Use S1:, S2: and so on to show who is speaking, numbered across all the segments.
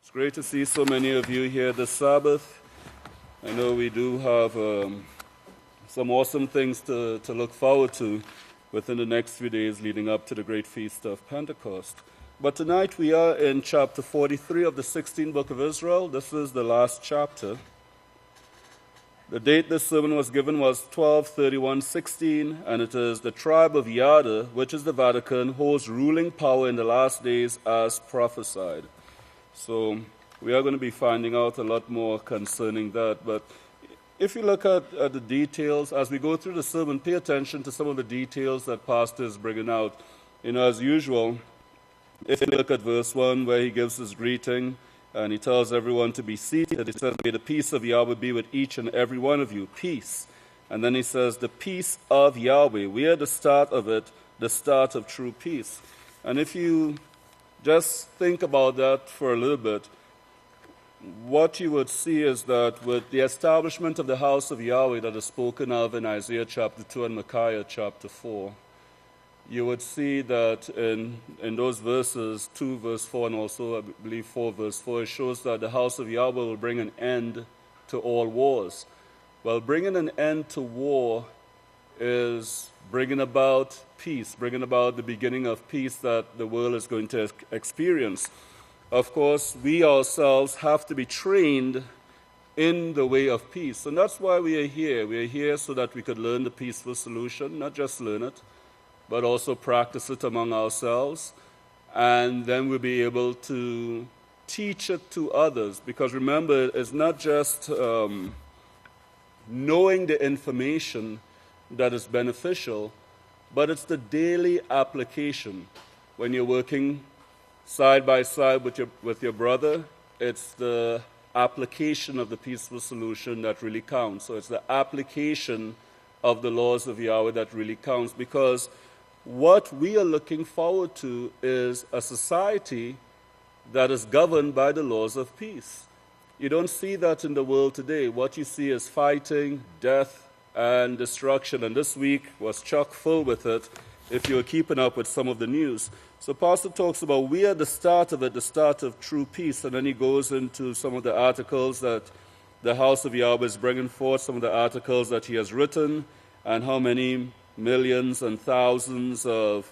S1: It's great to see so many of you here this Sabbath. I know we do have some awesome things to look forward to within the next few days leading up to the great feast of Pentecost. But tonight we are in chapter 43 of the 16th book of Israel. This is the last chapter. The date this sermon was given was 12/31/16, and it is the tribe of Yahweh, which is the Vatican, holds ruling power in the last days as prophesied. So we are going to be finding out a lot more concerning that. But if you look at the details, as we go through the sermon, pay attention to some of the details that Pastor is bringing out. As usual, if you look at verse 1 where he gives his greeting and he tells everyone to be seated, he says, "May the peace of Yahweh be with each and every one of you." Peace. And then he says, "The peace of Yahweh." We are the start of it, the start of true peace. And if you just think about that for a little bit, what you would see is that with the establishment of the House of Yahweh that is spoken of in Isaiah chapter 2 and Micaiah chapter 4, you would see that in those verses, 2 verse 4 and also I believe 4 verse 4, it shows that the House of Yahweh will bring an end to all wars. Well, bringing an end to war is bringing about peace, bringing about the beginning of peace that the world is going to experience. Of course, we ourselves have to be trained in the way of peace. And that's why we are here. We are here so that we could learn the peaceful solution, not just learn it, but also practice it among ourselves. And then we'll be able to teach it to others. Because remember, it's not just knowing the information that is beneficial, but it's the daily application. When you're working side by side with your brother, it's the application of the peaceful solution that really counts. So it's the application of the laws of Yahweh that really counts, because what we are looking forward to is a society that is governed by the laws of peace. You don't see that in the world today. What you see is fighting, death, and destruction. And this week was chock full with it, if you're keeping up with some of the news. So Pastor talks about we are the start of it, the start of true peace. And then he goes into some of the articles that the House of Yahweh is bringing forth, some of the articles that he has written, and how many millions and thousands of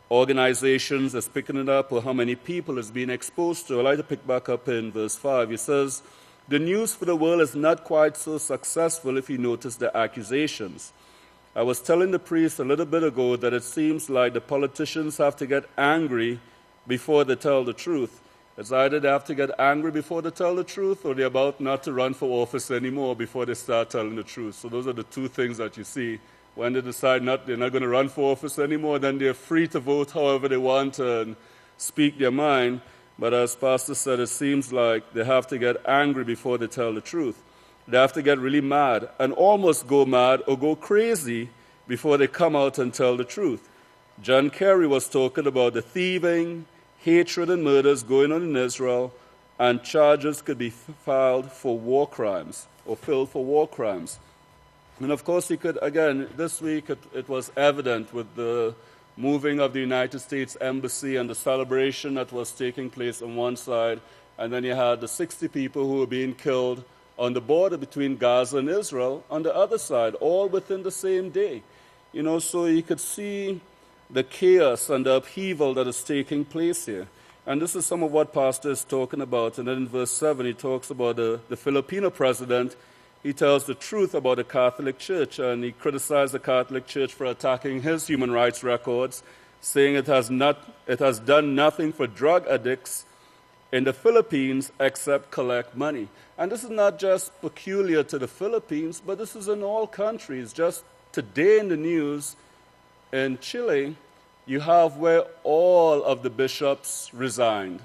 S1: organizations is picking it up, or how many people is being exposed to. I'd like to pick back up in verse 5. He says, "The news for the world is not quite so successful if you notice the accusations. I was telling the priest a little bit ago that it seems like the politicians have to get angry before they tell the truth. It's either they have to get angry before they tell the truth, or they're about not to run for office anymore before they start telling the truth." So those are the two things that you see. When they decide they're not going to run for office anymore, then they're free to vote however they want and speak their mind. But as Pastor said, it seems like they have to get angry before they tell the truth. They have to get really mad and almost go mad or go crazy before they come out and tell the truth. John Kerry was talking about the thieving, hatred, and murders going on in Israel, and charges could be filed for war crimes or filled for war crimes. And of course, this week it was evident with the moving of the United States Embassy and the celebration that was taking place on one side, and then you had the 60 people who were being killed on the border between Gaza and Israel on the other side, all within the same day. So you could see the chaos and the upheaval that is taking place here. And this is some of what Pastor is talking about. And then in verse 7, he talks about the Filipino president. He tells the truth about the Catholic Church, and he criticized the Catholic Church for attacking his human rights records, saying it has done nothing for drug addicts in the Philippines except collect money. And this is not just peculiar to the Philippines, but this is in all countries. Just today in the news, in Chile, you have where all of the bishops resigned.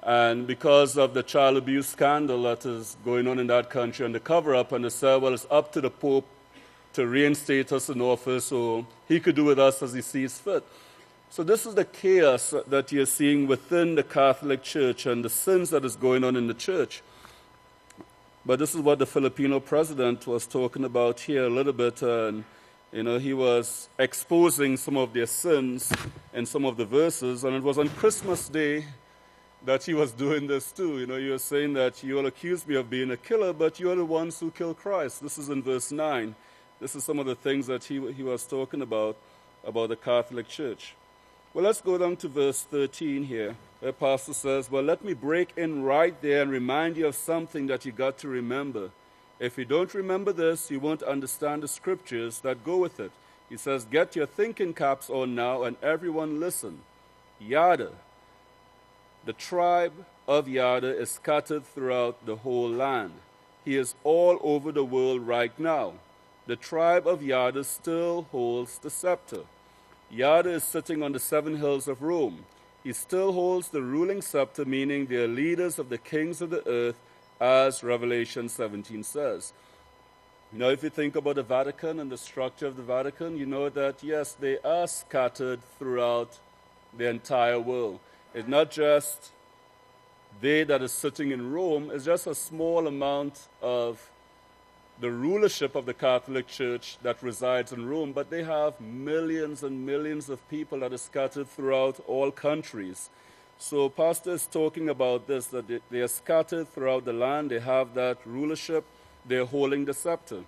S1: And because of the child abuse scandal that is going on in that country and the cover-up, and they said, well, it's up to the Pope to reinstate us in office, so he could do with us as he sees fit. So this is the chaos that you're seeing within the Catholic Church and the sins that is going on in the church. But this is what the Filipino president was talking about here a little bit, and he was exposing some of their sins in some of the verses. And it was on Christmas Day that he was doing this too. You know, you're saying that you all accuse me of being a killer, but you're the ones who killed Christ. This is in verse 9. This is some of the things that he was talking about the Catholic Church. Well, let's go down to verse 13 here. The pastor says, well, let me break in right there and remind you of something that you got to remember. If you don't remember this, you won't understand the scriptures that go with it. He says, get your thinking caps on now and everyone listen. Yada, the tribe of Yahweh, is scattered throughout the whole land. He is all over the world right now. The tribe of Yahweh still holds the scepter. Yahweh is sitting on the 7 hills of Rome. He still holds the ruling scepter, meaning they are leaders of the kings of the earth, as Revelation 17 says. Now, if you think about the Vatican and the structure of the Vatican, you know that, yes, they are scattered throughout the entire world. It's not just they that is sitting in Rome. It's just a small amount of the rulership of the Catholic Church that resides in Rome, but they have millions and millions of people that are scattered throughout all countries. So Pastor is talking about this, that they are scattered throughout the land. They have that rulership. They're holding the scepter.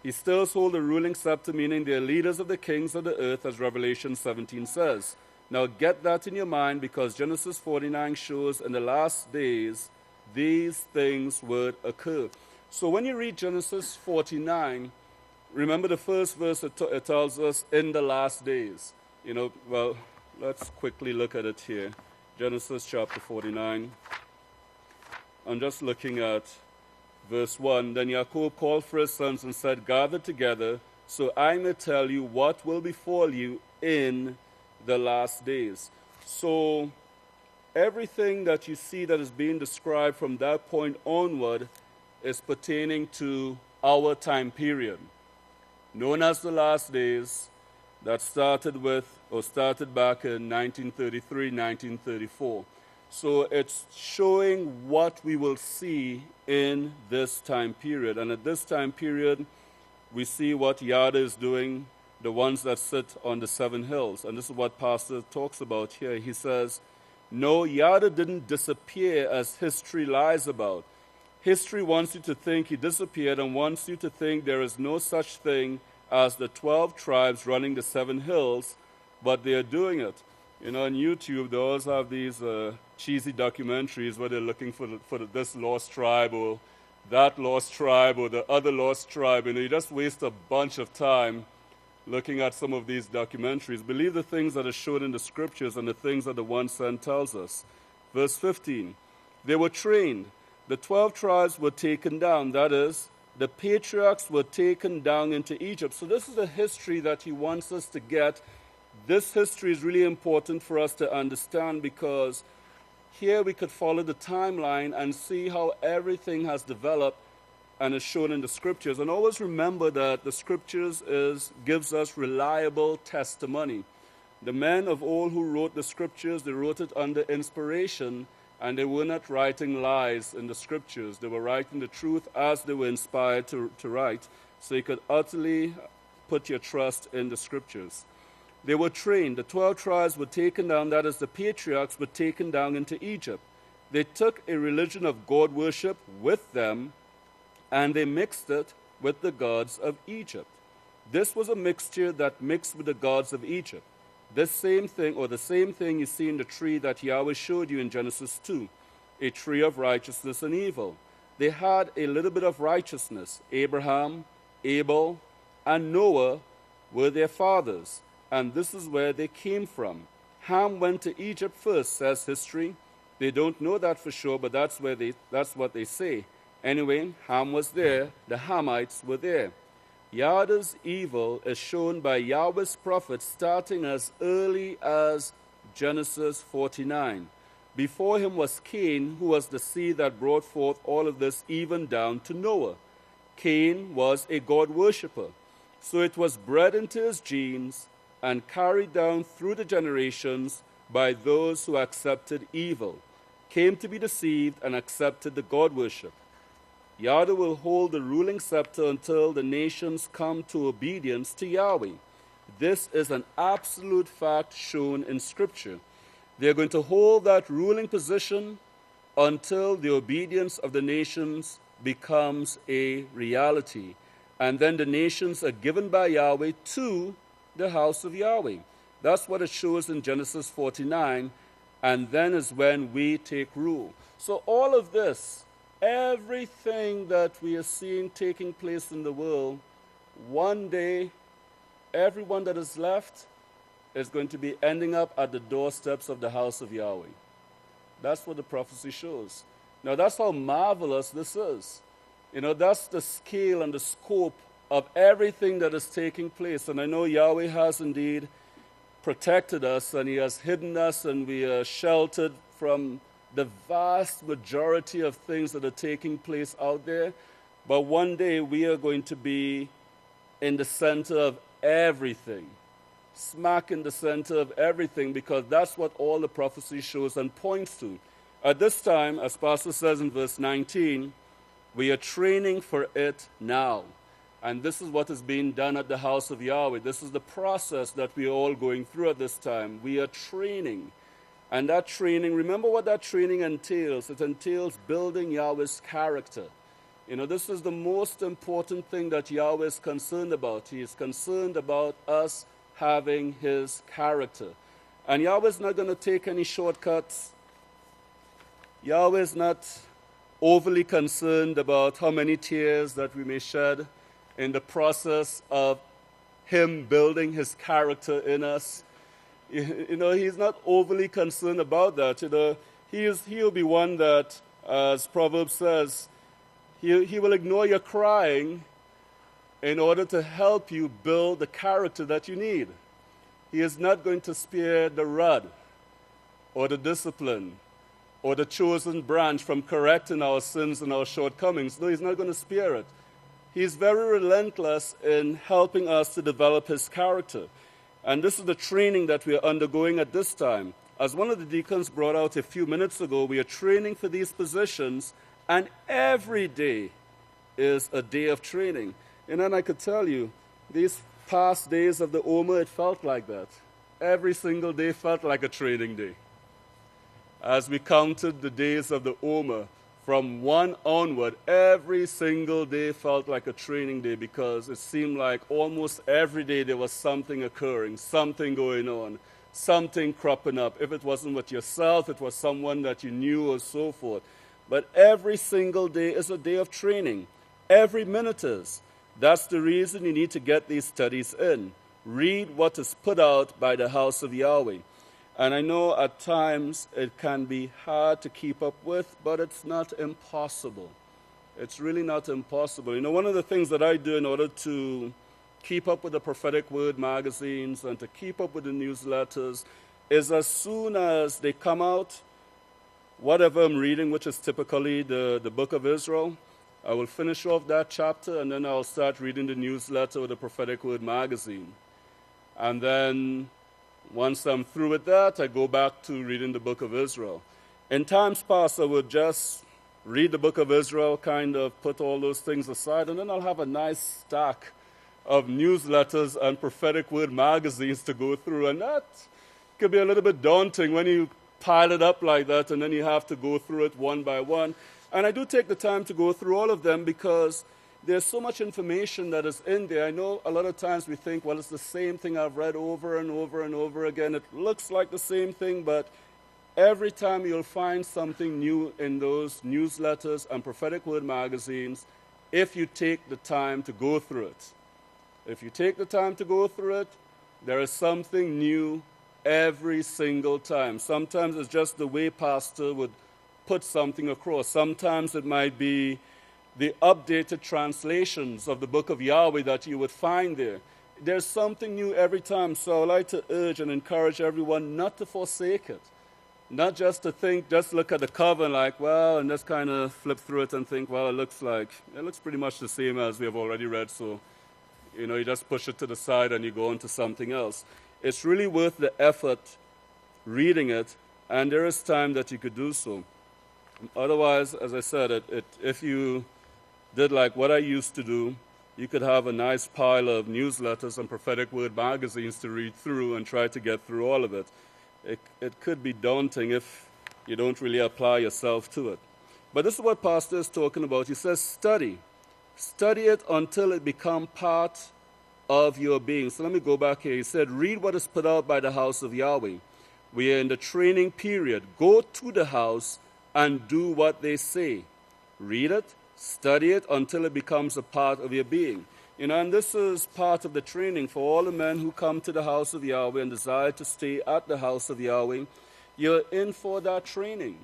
S1: He still holds the ruling scepter, meaning they're leaders of the kings of the earth, as Revelation 17 says. Now get that in your mind, because Genesis 49 shows in the last days these things would occur. So when you read Genesis 49, remember the first verse, it tells us in the last days. You know, well, let's quickly look at it here. Genesis chapter 49. I'm just looking at verse 1. Then Jacob called for his sons and said, gather together, so I may tell you what will befall you in the last days. So everything that you see that is being described from that point onward is pertaining to our time period, known as the last days, that started back in 1933, 1934. So it's showing what we will see in this time period. And at this time period, we see what Yahweh is doing, the ones that sit on the 7 hills. And this is what Pastor talks about here. He says, no, Yahweh didn't disappear as history lies about. History wants you to think he disappeared and wants you to think there is no such thing as the 12 tribes running the 7 hills, but they are doing it. You know, on YouTube, they always have these cheesy documentaries where they're looking for this lost tribe or that lost tribe or the other lost tribe. You know, you just waste a bunch of time looking at some of these documentaries. Believe the things that are shown in the scriptures and the things that the one sent tells us. Verse 15, they were trained. The 12 tribes were taken down. That is, the patriarchs were taken down into Egypt. So this is a history that he wants us to get. This history is really important for us to understand, because here we could follow the timeline and see how everything has developed and is shown in the scriptures. And always remember that the scriptures gives us reliable testimony. The men of old who wrote the scriptures, they wrote it under inspiration, and they were not writing lies in the scriptures. They were writing the truth as they were inspired to write. So you could utterly put your trust in the scriptures. They were trained. The 12 tribes were taken down. That is, the patriarchs were taken down into Egypt. They took a religion of God worship with them, and they mixed it with the gods of Egypt. This was a mixture that mixed with the gods of Egypt. This same thing, or the same thing you see in the tree that Yahweh showed you in Genesis 2, a tree of righteousness and evil. They had a little bit of righteousness. Abraham, Abel, and Noah were their fathers, and this is where they came from. Ham went to Egypt first, says history. They don't know that for sure, but that's what they say. Anyway, Ham was there. The Hamites were there. Yahweh's evil is shown by Yahweh's prophets starting as early as Genesis 49. Before him was Cain, who was the seed that brought forth all of this, even down to Noah. Cain was a God worshipper, so it was bred into his genes and carried down through the generations by those who accepted evil, came to be deceived, and accepted the God worship. Yahweh will hold the ruling scepter until the nations come to obedience to Yahweh. This is an absolute fact shown in Scripture. They're going to hold that ruling position until the obedience of the nations becomes a reality. And then the nations are given by Yahweh to the house of Yahweh. That's what it shows in Genesis 49. And then is when we take rule. So all of this, everything that we are seeing taking place in the world, one day, everyone that is left is going to be ending up at the doorsteps of the house of Yahweh. That's what the prophecy shows. Now, that's how marvelous this is. That's the scale and the scope of everything that is taking place. And I know Yahweh has indeed protected us, and He has hidden us, and we are sheltered from the vast majority of things that are taking place out there. But one day we are going to be in the center of everything, smack in the center of everything, because that's what all the prophecy shows and points to. At this time, as Pastor says in verse 19, we are training for it now. And this is what is being done at the house of Yahweh. This is the process that we are all going through at this time. We are training. And that training, remember what that training entails. It entails building Yahweh's character. This is the most important thing that Yahweh is concerned about. He is concerned about us having His character. And Yahweh is not going to take any shortcuts. Yahweh is not overly concerned about how many tears that we may shed in the process of Him building His character in us. He's not overly concerned about that. He'll be one that, as Proverbs says, he will ignore your crying in order to help you build the character that you need. He is not going to spare the rod or the discipline or the chosen branch from correcting our sins and our shortcomings. No, He's not going to spare it. He's very relentless in helping us to develop His character. And this is the training that we are undergoing at this time. As one of the deacons brought out a few minutes ago, we are training for these positions, and every day is a day of training. And then I could tell you, these past days of the Omer, it felt like that. Every single day felt like a training day. As we counted the days of the Omer, from one onward, every single day felt like a training day, because it seemed like almost every day there was something occurring, something going on, something cropping up. If it wasn't with yourself, it was someone that you knew or so forth. But every single day is a day of training. Every minute is. That's the reason you need to get these studies in. Read what is put out by the house of Yahweh. And I know at times it can be hard to keep up with, but it's not impossible. It's really not impossible. One of the things that I do in order to keep up with the prophetic word magazines and to keep up with the newsletters is, as soon as they come out, whatever I'm reading, which is typically the book of Israel, I will finish off that chapter, and then I'll start reading the newsletter or the prophetic word magazine. And then once I'm through with that, I go back to reading the book of Israel. In times past, I would just read the book of Israel, kind of put all those things aside, and then I'll have a nice stack of newsletters and prophetic word magazines to go through. And that could be a little bit daunting when you pile it up like that, and then you have to go through it one by one. And I do take the time to go through all of them, because there's so much information that is in there. I know a lot of times we think, well, it's the same thing I've read over and over and over again. It looks like the same thing, but every time you'll find something new in those newsletters and prophetic word magazines if you take the time to go through it. If you take the time to go through it, there is something new every single time. Sometimes it's just the way pastor would put something across. Sometimes it might be the updated translations of the book of Yahweh that you would find there. There's something new every time, so I like to urge and encourage everyone not to forsake it. Not just to think, just look at the cover and like, well, and just kind of flip through it and think, well, it looks pretty much the same as we have already read, so, you just push it to the side and you go on to something else. It's really worth the effort reading it, and there is time that you could do so. Otherwise, as I said, if you did like what I used to do, you could have a nice pile of newsletters and prophetic word magazines to read through and try to get through all of it. it could be daunting if you don't really apply yourself to it. But this is what Pastor is talking about. He says, study. Study it until it becomes part of your being. So let me go back here. He said, read what is put out by the House of Yahweh. We are in the training period. Go to the house and do what they say. Read it, study it until it becomes a part of your being. And this is part of the training for all the men who come to the house of Yahweh and desire to stay at the house of Yahweh. You're in for that training.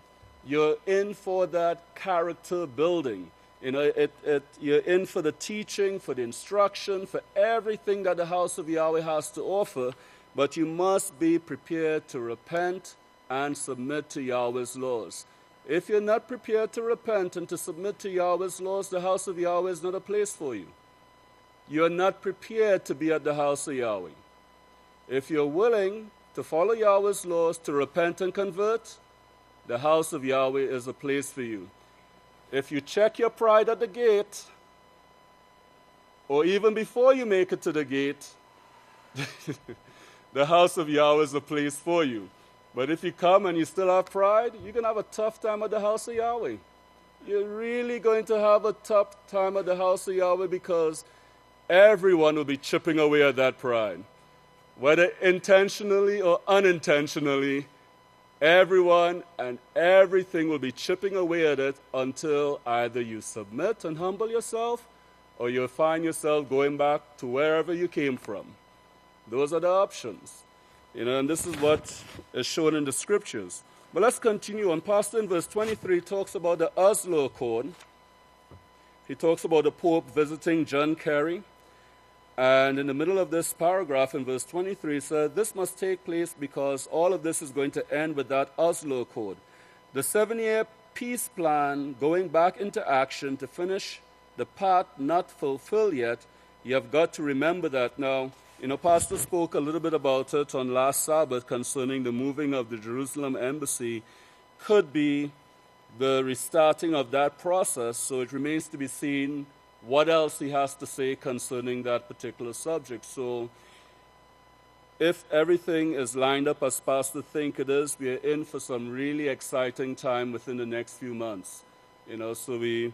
S1: You're in for that character building. You're in for the teaching, for the instruction, for everything that the house of Yahweh has to offer, but you must be prepared to repent and submit to Yahweh's laws. If you're not prepared to repent and to submit to Yahweh's laws, the house of Yahweh is not a place for you. You're not prepared to be at the house of Yahweh. If you're willing to follow Yahweh's laws, to repent and convert, the house of Yahweh is a place for you. If you check your pride at the gate, or even before you make it to the gate, the house of Yahweh is a place for you. But if you come and you still have pride, you're going to have a tough time at the house of Yahweh. You're really going to have a tough time at the house of Yahweh because everyone will be chipping away at that pride. Whether intentionally or unintentionally, everyone and everything will be chipping away at it until either you submit and humble yourself or you'll find yourself going back to wherever you came from. Those are the options. And this is what is shown in the scriptures. But let's continue on. Pastor in verse 23 talks about the Oslo Accord. He talks about the Pope visiting John Kerry. And in the middle of this paragraph in verse 23, it says, this must take place because all of this is going to end with that Oslo Accord. The 7-year peace plan going back into action to finish the part not fulfilled yet. You have got to remember that. Now, Pastor spoke a little bit about it on last Sabbath concerning the moving of the Jerusalem embassy. Could be the restarting of that process, so it remains to be seen what else he has to say concerning that particular subject. So if everything is lined up as Pastor think it is, we are in for some really exciting time within the next few months. So we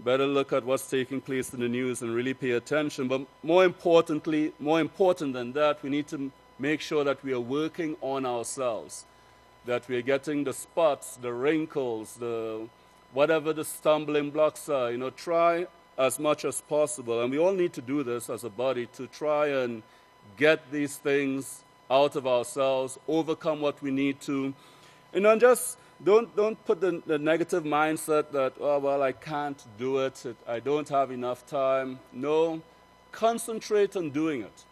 S1: better look at what's taking place in the news and really pay attention. But more important than that, we need to make sure that we are working on ourselves, that we are getting the spots, the wrinkles, whatever the stumbling blocks are. Try as much as possible. And we all need to do this as a body to try and get these things out of ourselves, overcome what we need to. And just don't put the negative mindset that, oh, well, I can't do it. I don't have enough time. No, concentrate on doing it.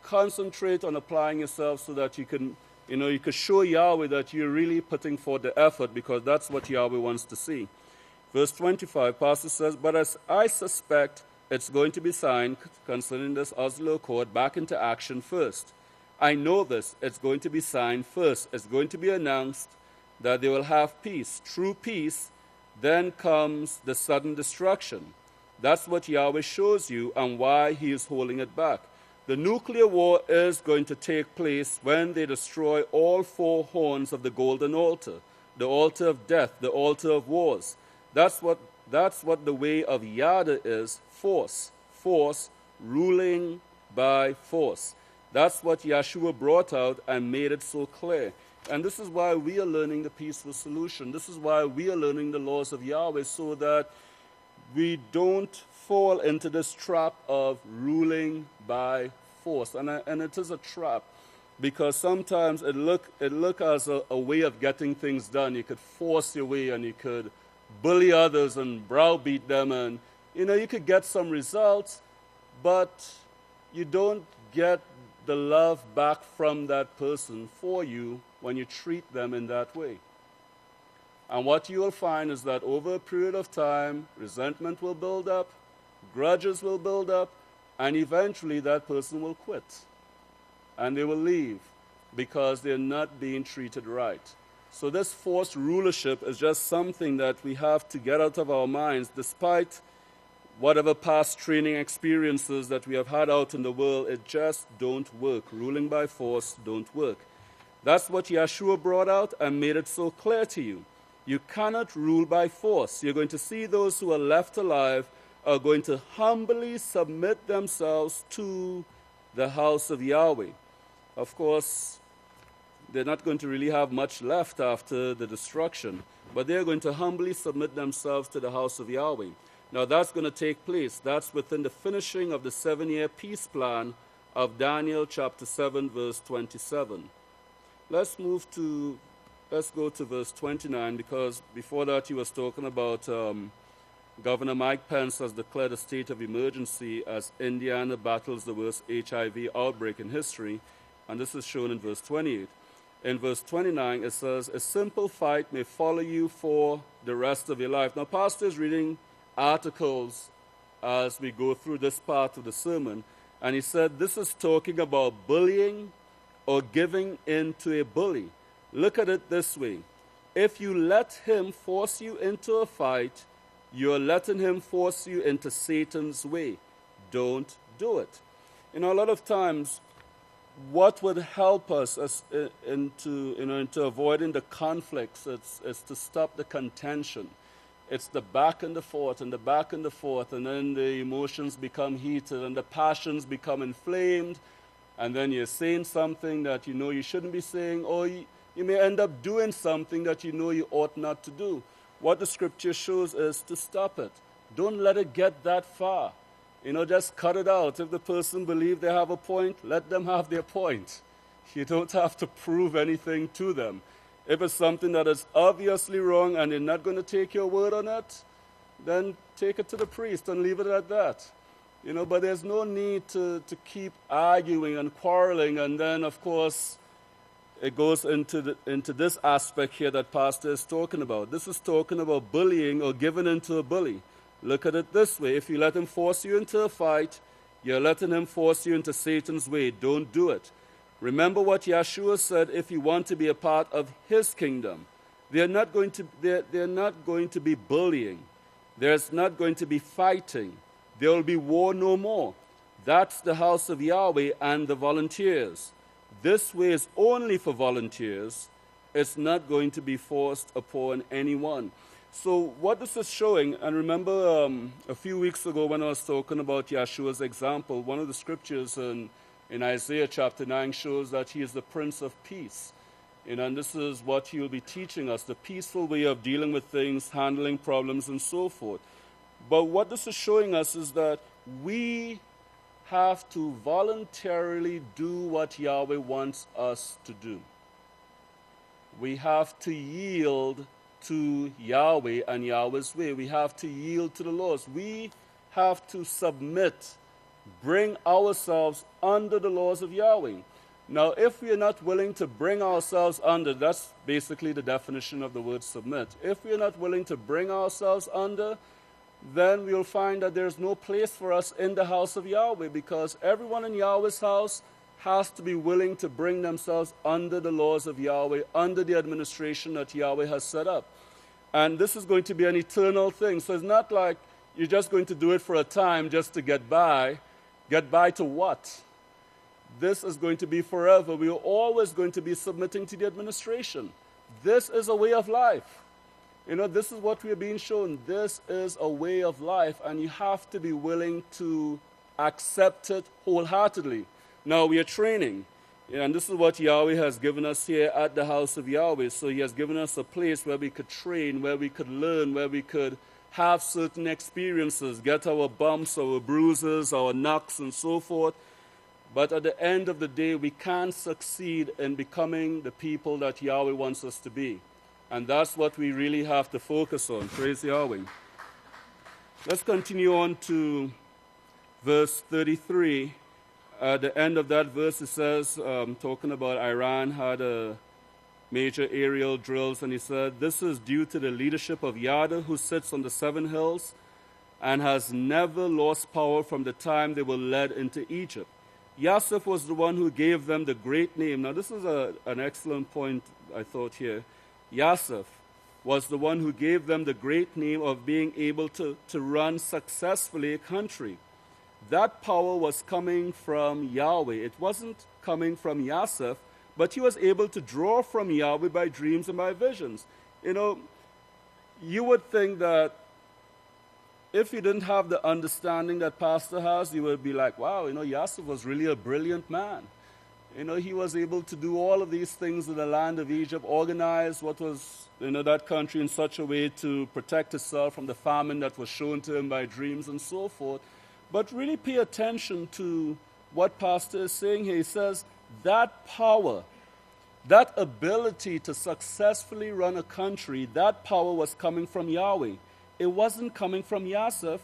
S1: Concentrate on applying yourself so that you can show Yahweh that you're really putting forth the effort, because that's what Yahweh wants to see. Verse 25, Pastor says, but as I suspect it's going to be signed concerning this Oslo Accord back into action first. I know this. It's going to be signed first. It's going to be announced that they will have peace. True peace, then comes the sudden destruction. That's what Yahweh shows you and why he is holding it back. The nuclear war is going to take place when they destroy all 4 horns of the golden altar, the altar of death, the altar of wars. That's what the way of Yada is, force, ruling by force. That's what Yeshua brought out and made it so clear. And this is why we are learning the peaceful solution. This is why we are learning the laws of Yahweh, so that we don't fall into this trap of ruling by force. And it is a trap, because sometimes it look as a way of getting things done. You could force your way and you could bully others and browbeat them, and you could get some results, but you don't get the love back from that person for you when you treat them in that way. And what you will find is that over a period of time, resentment will build up, grudges will build up, and eventually that person will quit. And they will leave because they're not being treated right. So this forced rulership is just something that we have to get out of our minds. Despite whatever past training experiences that we have had out in the world, it just don't work. Ruling by force don't work. That's what Yeshua brought out and made it so clear to you. You cannot rule by force. You're going to see those who are left alive are going to humbly submit themselves to the house of Yahweh. Of course, they're not going to really have much left after the destruction, but they're going to humbly submit themselves to the house of Yahweh. Now that's going to take place. That's within the finishing of the 7-year peace plan of Daniel chapter 7, verse 27. Let's go to verse 29, because before that he was talking about Governor Mike Pence has declared a state of emergency as Indiana battles the worst HIV outbreak in history, and this is shown in verse 28. In verse 29, it says, a simple fight may follow you for the rest of your life. Now, Pastor is reading articles as we go through this part of the sermon, and he said this is talking about bullying or giving in to a bully. Look at it this way. If you let him force you into a fight, you're letting him force you into Satan's way. Don't do it. A lot of times, what would help us into avoiding the conflicts is to stop the contention. It's the back and the forth and the back and the forth, and then the emotions become heated and the passions become inflamed, and then you're saying something that you know you shouldn't be saying, or you may end up doing something that you know you ought not to do. What the scripture shows is to stop it. Don't let it get that far. Just cut it out. If the person believes they have a point, let them have their point. You don't have to prove anything to them. If it's something that is obviously wrong and they're not going to take your word on it, then take it to the priest and leave it at that. But there's no need to keep arguing and quarreling, and then, of course, it goes into this aspect here that Pastor is talking about. This is talking about bullying or giving into a bully. Look at it this way. If you let him force you into a fight, you're letting him force you into Satan's way. Don't do it. Remember what Yeshua said, if you want to be a part of his kingdom. They're not going to be bullying. There's not going to be fighting. There will be war no more. That's the house of Yahweh and the volunteers. This way is only for volunteers. It's not going to be forced upon anyone. So what this is showing, and remember a few weeks ago when I was talking about Yeshua's example, one of the scriptures in Isaiah chapter 9 shows that he is the Prince of Peace. And this is what he will be teaching us, the peaceful way of dealing with things, handling problems, and so forth. But what this is showing us is that we have to voluntarily do what Yahweh wants us to do. We have to yield to Yahweh and Yahweh's way. We have to yield to the laws. We have to submit, bring ourselves under the laws of Yahweh. Now, if we are not willing to bring ourselves under, that's basically the definition of the word submit. If we are not willing to bring ourselves under, then we'll find that there's no place for us in the house of Yahweh, because everyone in Yahweh's house has to be willing to bring themselves under the laws of Yahweh, under the administration that Yahweh has set up. And this is going to be an eternal thing. So it's not like you're just going to do it for a time just to get by. Get by to what? This is going to be forever. We are always going to be submitting to the administration. This is a way of life. This is what we are being shown. This is a way of life, and you have to be willing to accept it wholeheartedly. Now, we are training, and this is what Yahweh has given us here at the house of Yahweh. So he has given us a place where we could train, where we could learn, where we could have certain experiences, get our bumps, our bruises, our knocks, and so forth. But at the end of the day, we can't succeed in becoming the people that Yahweh wants us to be. And that's what we really have to focus on. Praise Yahweh. Let's continue on to verse 33. At the end of that verse, it says, talking about Iran had a major aerial drills, and he said, this is due to the leadership of Yahweh, who sits on the 7 hills and has never lost power from the time they were led into Egypt. Yosef was the one who gave them the great name. Now, this is an excellent point, I thought, here. Yosef was the one who gave them the great name of being able to run successfully a country. That power was coming from Yahweh. It wasn't coming from Yosef, but he was able to draw from Yahweh by dreams and by visions. You would think that if you didn't have the understanding that Pastor has, you would be like, wow, Yosef was really a brilliant man. He was able to do all of these things in the land of Egypt, organize what was, that country in such a way to protect itself from the famine that was shown to him by dreams and so forth. But really pay attention to what Pastor is saying here. He says that power, that ability to successfully run a country, that power was coming from Yahweh. It wasn't coming from Yosef,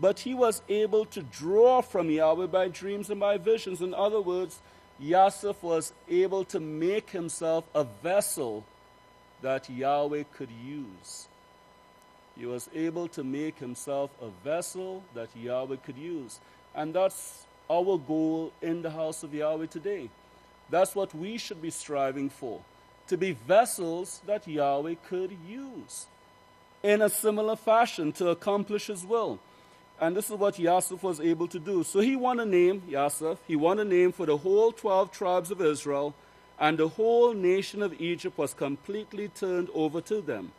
S1: but he was able to draw from Yahweh by dreams and by visions. In other words, Yosef was able to make himself a vessel that Yahweh could use. He was able to make himself a vessel that Yahweh could use. And that's our goal in the house of Yahweh today. That's what we should be striving for, to be vessels that Yahweh could use in a similar fashion to accomplish his will. And this is what Yosef was able to do. So he won a name, Yosef. He won a name for the whole 12 tribes of Israel, and the whole nation of Egypt was completely turned over to them.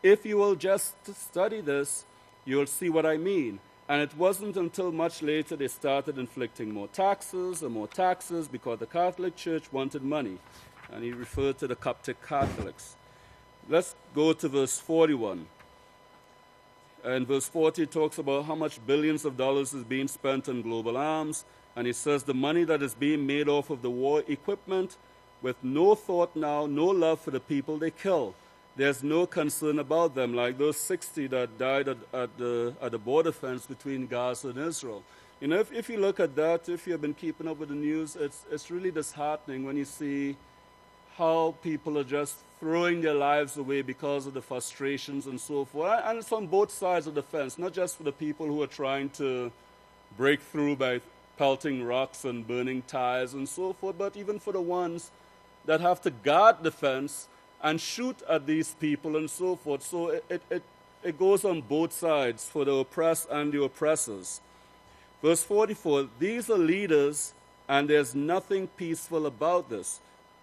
S1: If you will just study this, you'll see what I mean. And it wasn't until much later they started inflicting more taxes because the Catholic Church wanted money. And he referred to the Coptic Catholics. Let's go to verse 41. And verse 40 talks about how much billions of dollars is being spent on global arms. And he says the money that is being made off of the war equipment with no thought now, no love for the people they kill. There's no concern about them, like those 60 that died at the border fence between Gaza and Israel. If you look at that, if you have been keeping up with the news, it's really disheartening when you see how people are just throwing their lives away because of the frustrations and so forth. And it's on both sides of the fence, not just for the people who are trying to break through by pelting rocks and burning tires and so forth, but even for the ones that have to guard the fence and shoot at these people and so forth. So it goes on both sides, for the oppressed and the oppressors. Verse 44, these are leaders, and there's nothing peaceful about this.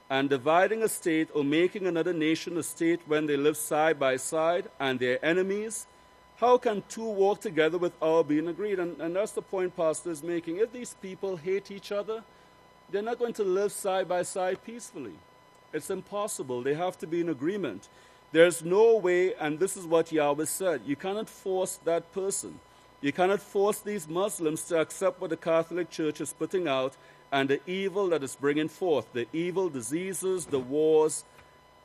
S1: And dividing a state or making another nation a state when they live side by side and they're enemies, how can two walk together without being agreed? And that's the point Pastor is making. If these people hate each other, they're not going to live side by side peacefully. It's impossible. They have to be in agreement. There's no way, and this is what Yahweh said, you cannot force that person. You cannot force these Muslims to accept what the Catholic Church is putting out and the evil that is bringing forth, the evil diseases, the wars,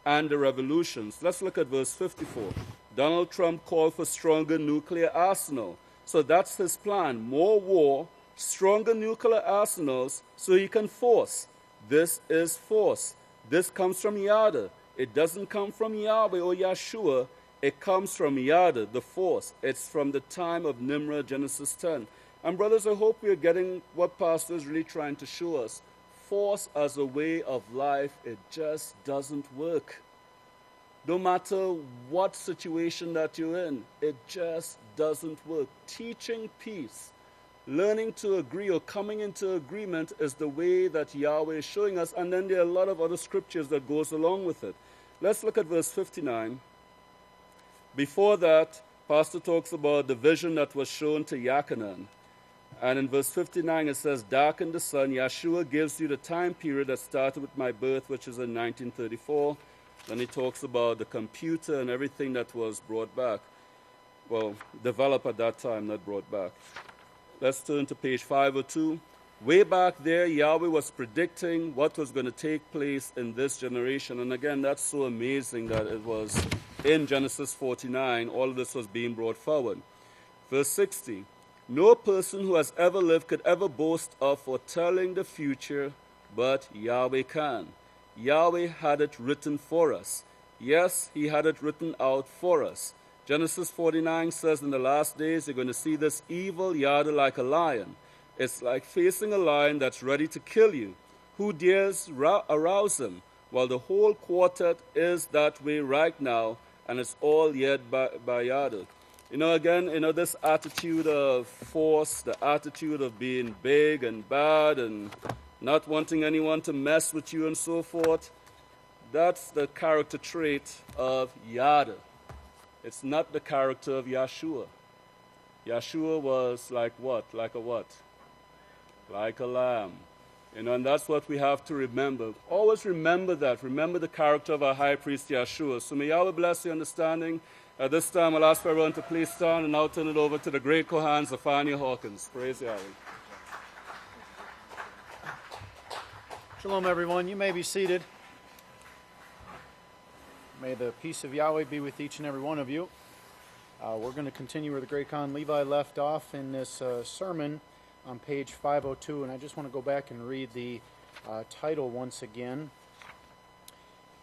S1: and the revolutions. Let's look at verse 54. Donald Trump called for stronger nuclear arsenal. So that's his plan. More war, stronger nuclear arsenals, so he can force. This is force. This comes from Yada. It doesn't come from Yahweh or Yeshua. It comes from Yada, the force. It's from the time of Nimrod, Genesis 10. And brothers, I hope we are getting what Pastor is really trying to show us. Force as a way of life, it just doesn't work. No matter what situation that you're in, it just doesn't work. Teaching peace, learning to agree or coming into agreement is the way that Yahweh is showing us. And then there are a lot of other scriptures that goes along with it. Let's look at verse 59. Before that, Pastor talks about the vision that was shown to Yachanan. And in verse 59 it says, darken the sun. Yeshua gives you the time period that started with my birth, which is in 1934. Then he talks about the computer and everything that was brought back. Well, developed at that time, not brought back. Let's turn to page 502. Way back there, Yahweh was predicting what was going to take place in this generation. And again, that's so amazing that it was in Genesis 49, all of this was being brought forward. Verse 60. No person who has ever lived could ever boast of foretelling the future, but Yahweh can. Yahweh had it written for us. Yes, he had it written out for us. Genesis 49 says in the last days you're going to see this evil Yada like a lion. It's like facing a lion that's ready to kill you. Who dares arouse him? Well, the whole quartet is that way right now, and it's all yet by Yada. This attitude of force, the attitude of being big and bad and not wanting anyone to mess with you and so forth. That's the character trait of Yada. It's not the character of Yeshua. Yeshua was like what? Like a what? Like a lamb. And that's what we have to remember. Always remember that. Remember the character of our high priest Yeshua. So may Yahweh bless your understanding. At this time, I'll ask everyone to please stand, and I'll turn it over to the great Kohan, Zephaniah Hawkins. Praise Yahweh.
S2: Shalom, everyone. You may be seated. May the peace of Yahweh be with each and every one of you. We're going to continue where the great Khan Levi left off in this sermon on page 502, and I just want to go back and read the title once again.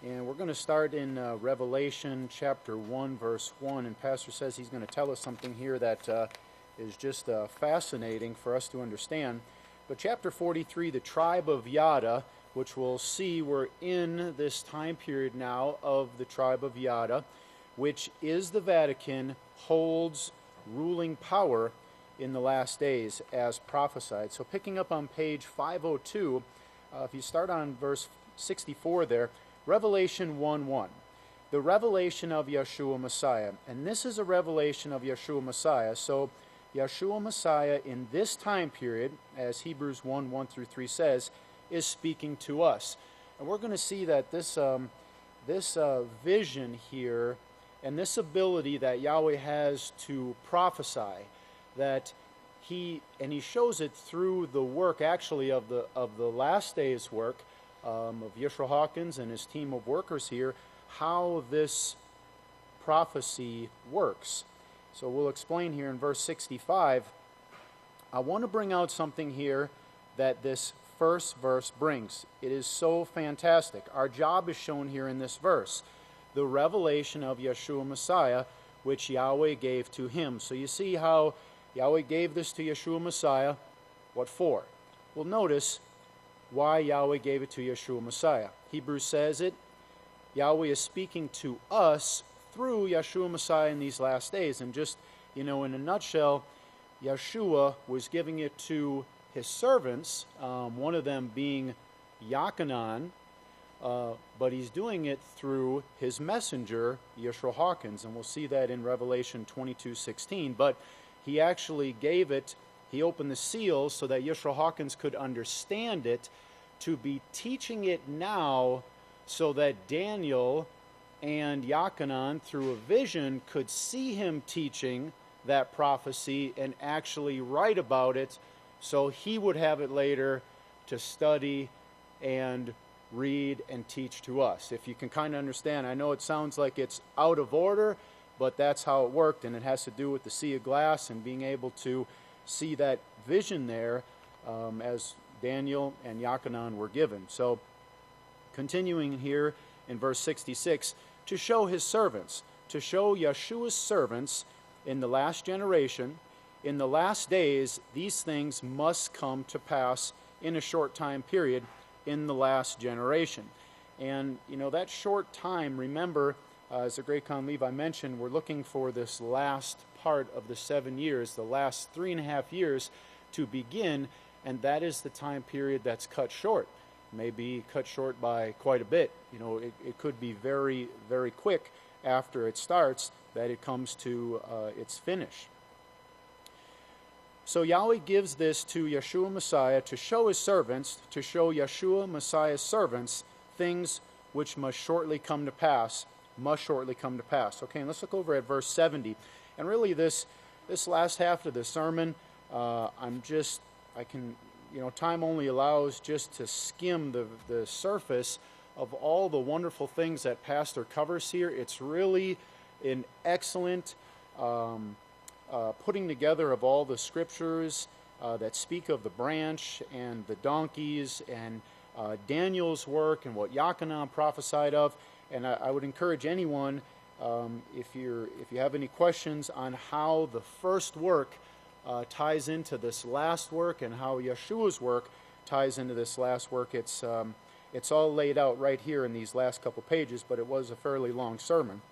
S2: And we're going to start in Revelation chapter 1, verse 1, and Pastor says he's going to tell us something here that is just fascinating for us to understand. But chapter 43, the Tribe of Yahweh, which we'll see we're in this time period now of the Tribe of Yahweh, which is the Vatican, holds ruling power in the last days as prophesied. So picking up on page 502, if you start on verse 64 there, Revelation 1:1, the revelation of Yeshua Messiah. And this is a revelation of Yeshua Messiah. So Yeshua Messiah in this time period, as Hebrews 1:1-3 says, is speaking to us. And we're going to see that this vision here and this ability that Yahweh has to prophesy, that he shows it through the work actually of the last day's work of Yisrayl Hawkins and his team of workers here, how this prophecy works. So we'll explain here in verse 65. I want to bring out something here that this first verse brings. It is so fantastic. Our job is shown here in this verse, the revelation of Yeshua Messiah, which Yahweh gave to him. So you see how Yahweh gave this to Yeshua Messiah. What for? Well, notice why Yahweh gave it to Yeshua Messiah. Hebrews says it. Yahweh is speaking to us through Yeshua Messiah in these last days. And just, in a nutshell, Yeshua was giving it to his servants, one of them being Yachanan, but he's doing it through his messenger, Yisrayl Hawkins, and we'll see that in Revelation 22:16. But he actually gave it, he opened the seals so that Yisrayl Hawkins could understand it, to be teaching it now so that Daniel and Yachanan, through a vision, could see him teaching that prophecy and actually write about it, so he would have it later to study and read and teach to us. If you can kind of understand, I know it sounds like it's out of order, but that's how it worked, and it has to do with the sea of glass and being able to see that vision there as Daniel and Yachanan were given. So continuing here in verse 66, to show his servants, to show Yeshua's servants in the last generation, in the last days, these things must come to pass in a short time period in the last generation. And, that short time, remember, as the great Khan Levi mentioned, we're looking for this last part of the 7 years, the last 3.5 years to begin, and that is the time period that's cut short. Maybe cut short by quite a bit. It could be very, very quick after it starts that it comes to its finish. So Yahweh gives this to Yeshua Messiah to show his servants, to show Yeshua Messiah's servants, things which must shortly come to pass, Okay, and let's look over at verse 70. And really this last half of the sermon, time only allows just to skim the surface of all the wonderful things that Pastor covers here. It's really an excellent putting together of all the scriptures that speak of the branch and the donkeys and Daniel's work and what Yachanan prophesied of. And I would encourage anyone, if you have any questions on how the first work ties into this last work and how Yeshua's work ties into this last work, it's all laid out right here in these last couple pages, but it was a fairly long sermon.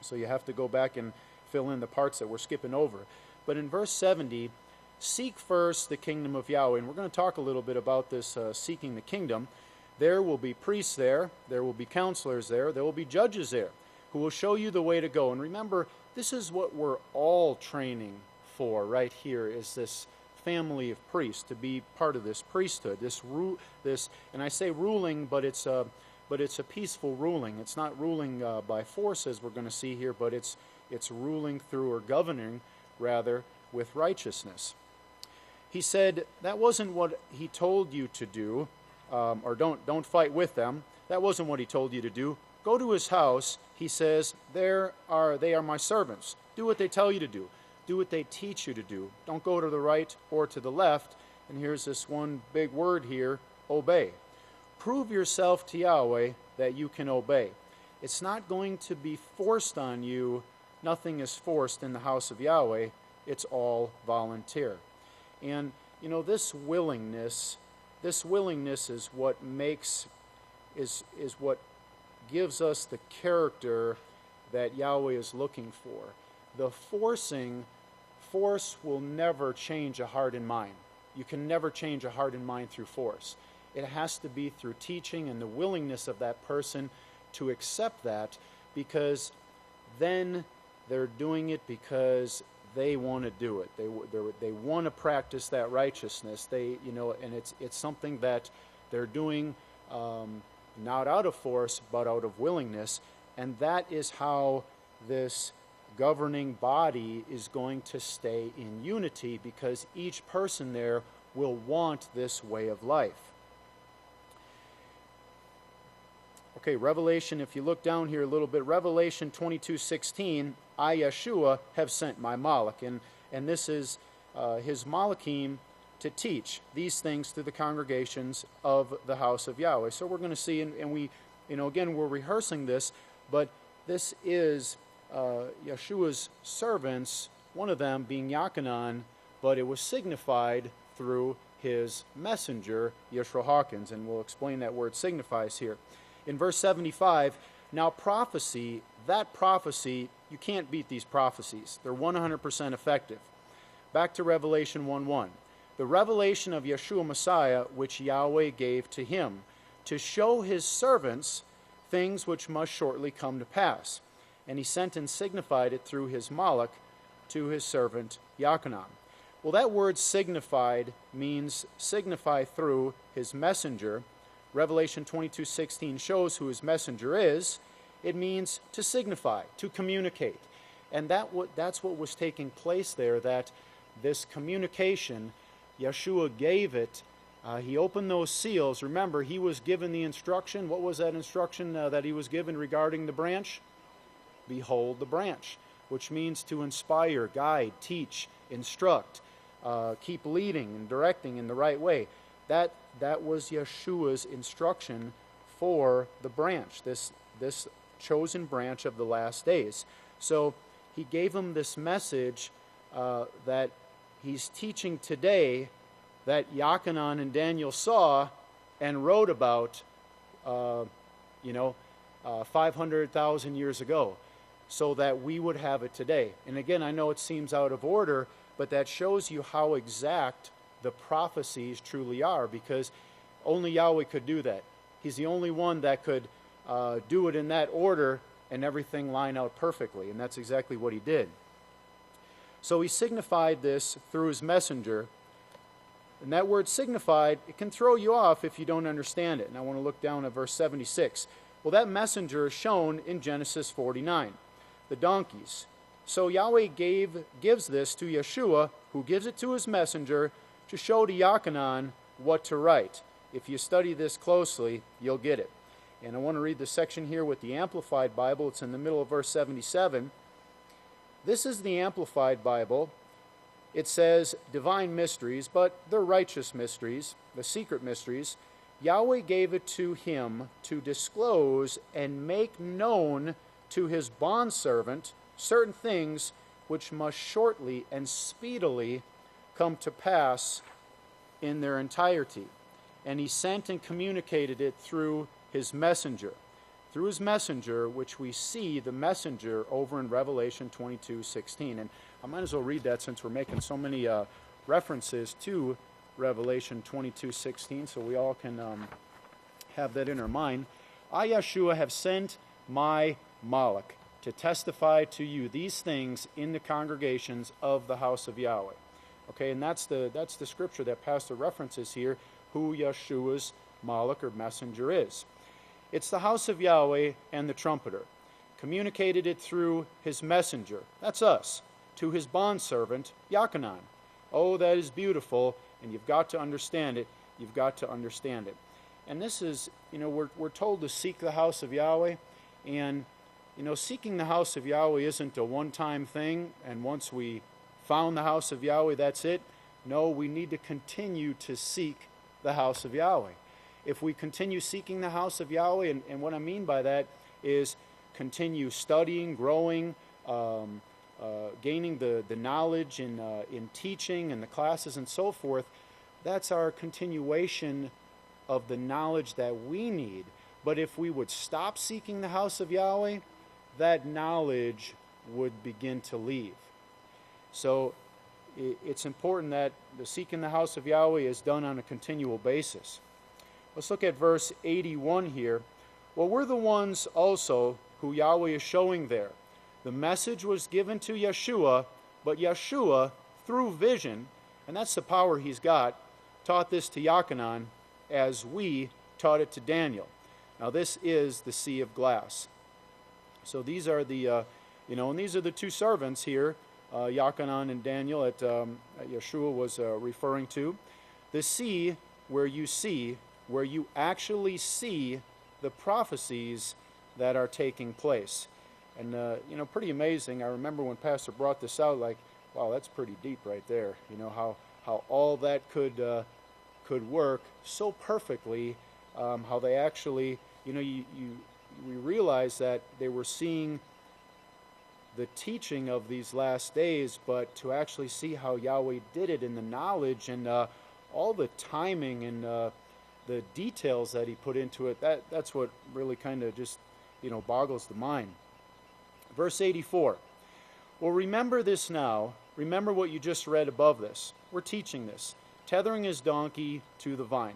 S2: So you have to go back and fill in the parts that we're skipping over. But in verse 70, seek first the kingdom of Yahweh. And we're going to talk a little bit about this seeking the kingdom. There will be priests there will be counselors there will be judges there who will show you the way to go. And remember, this is what we're all training for right here, is this family of priests, to be part of this priesthood, this, and I say ruling, but it's a peaceful ruling. It's not ruling by force, as we're going to see here, but it's ruling through, or governing rather, with righteousness. He said that wasn't what he told you to do, or don't fight with them. That wasn't what he told you to do. Go to his house. He says, they are my servants. Do what they tell you to do. Do what they teach you to do. Don't go to the right or to the left. And here's this one big word here, obey. Prove yourself to Yahweh that you can obey. It's not going to be forced on you. Nothing is forced in the house of Yahweh. It's all volunteer. And, this willingness is what is what gives us the character that Yahweh is looking for. The force will never change a heart and mind. You can never change a heart and mind through force. It has to be through teaching and the willingness of that person to accept that, because then they're doing it because they want to do it. They want to practice that righteousness. And it's something that they're doing not out of force, but out of willingness. And that is how this governing body is going to stay in unity, because each person there will want this way of life. Okay, Revelation, if you look down here a little bit, Revelation 22:16, I, Yeshua, have sent my Malach. And this is his Malachim to teach these things to the congregations of the house of Yahweh. So we're going to see, and we, again, we're rehearsing this, but this is Yeshua's servants, one of them being Yachanan, but it was signified through his messenger, Yisrael Hawkins, and we'll explain that word signifies here. In verse 75, now prophecy, you can't beat these prophecies. They're 100% effective. Back to Revelation 1:1. The revelation of Yeshua Messiah, which Yahweh gave to him, to show his servants things which must shortly come to pass. And he sent and signified it through his Malach to his servant Yachanan. Well, that word signified means signify through his messenger. Revelation 22:16 shows who his messenger is. It means to signify, to communicate. And that's what was taking place there, that this communication, Yeshua gave it. He opened those seals. Remember, he was given the instruction. What was that instruction that he was given regarding the branch? Behold the branch, which means to inspire, guide, teach, instruct, keep leading and directing in the right way. That was Yeshua's instruction for the branch, this chosen branch of the last days. So he gave him this message that he's teaching today, that Yachanan and Daniel saw and wrote about 500,000 years ago, so that we would have it today. And again, I know it seems out of order, but that shows you how exact the prophecies truly are, because only Yahweh could do that. He's the only one that could do it in that order and everything line out perfectly, and that's exactly what he did. So he signified this through his messenger, and that word signified, it can throw you off if you don't understand it. And I want to look down at verse 76. Well, that messenger is shown in Genesis 49, the donkeys. So Yahweh gives this to Yeshua, who gives it to his messenger to show to Yachanan what to write. If you study this closely, you'll get it. And I want to read the section here with the Amplified Bible. It's in the middle of verse 77. This is the Amplified Bible. It says divine mysteries, but they're righteous mysteries, the secret mysteries. Yahweh gave it to him to disclose and make known to his bondservant certain things which must shortly and speedily come to pass in their entirety. And he sent and communicated it through his messenger. Through his messenger, which we see the messenger over in Revelation 22:16. And I might as well read that since we're making so many references to Revelation 22:16, so we all can have that in our mind. I, Yeshua, have sent my Malach to testify to you these things in the congregations of the house of Yahweh. Okay, and that's the scripture that Pastor references here, who Yeshua's Malach or messenger is. It's the house of Yahweh and the trumpeter. Communicated it through his messenger, that's us, to his bondservant, Yachanan. Oh, that is beautiful, and you've got to understand it. You've got to understand it. And this is, we're told to seek the house of Yahweh, and, seeking the house of Yahweh isn't a one-time thing, and once we found the house of Yahweh, that's it. No, we need to continue to seek the house of Yahweh. If we continue seeking the house of Yahweh, and what I mean by that is continue studying, growing, gaining the knowledge in teaching and the classes and so forth, that's our continuation of the knowledge that we need. But if we would stop seeking the house of Yahweh, that knowledge would begin to leave. So it's important that the seeking the house of Yahweh is done on a continual basis. Let's look at verse 81 here. Well, we're the ones also who Yahweh is showing there. The message was given to Yeshua, but Yeshua, through vision, and that's the power he's got, taught this to Yachanan as we taught it to Daniel. Now this is the sea of glass. So these are the, and these are the two servants here, Yachanan and Daniel, that Yeshua was referring to. The sea where you actually see the prophecies that are taking place. And, pretty amazing. I remember when Pastor brought this out, like, wow, that's pretty deep right there. How all that could work so perfectly, how they actually, we realize that they were seeing the teaching of these last days, but to actually see how Yahweh did it in the knowledge and all the timing and the details that he put into it, that's what really kind of just, boggles the mind. Verse 84. Well, remember this now. Remember what you just read above this. We're teaching this. Tethering his donkey to the vine.